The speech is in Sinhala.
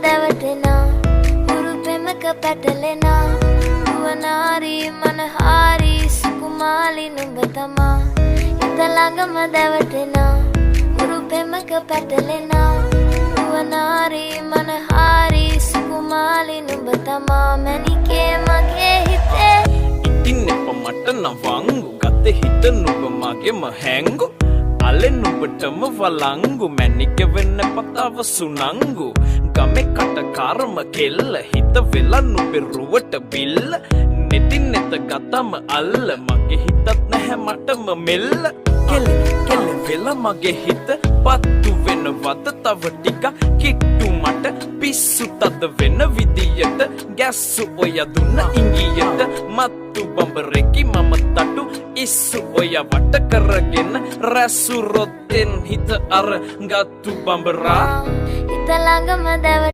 දැවටෙනා උරු පෙමක පැටලෙනා නුවනාරි මනහාරි සුකුමාලි නුඹ තමා හිත ළඟම දැවටෙනා උරු පෙමක පැටලෙනා නුවනාරි මනහාරි සුකුමාලි නුඹ තමා මැනිකේ මගේ හිතේ ඉතින් එප මට නවංගු ගත හිත නුඹ මගේම හැංගු අලෙ නුඹටම වලංගු මැනික වෙන්න පතාව සුනංගු ගමේ කටකාරම කෙල්ල හිත වෙලා නුඹේ රුවට බිල්ල නෙතින් නෙත ගතම අල්ල මගේ හිතත් නැහැ මටම මෙල්ල කෙල කෙල වෙලා මගේ හිත පත්තු වෙනවද තව ටික කිට්ටු මට පිස්සු තද වෙන විදියට ගැස්සු ඔය දුන්න ඉංගියට මත්තු බඹරෙකි මම තටු ඉස්සු ඔය වට කරගෙන රැසු රොත්තෙන් හිත අර ගත්තු බඹරා හිත ළඟම දැව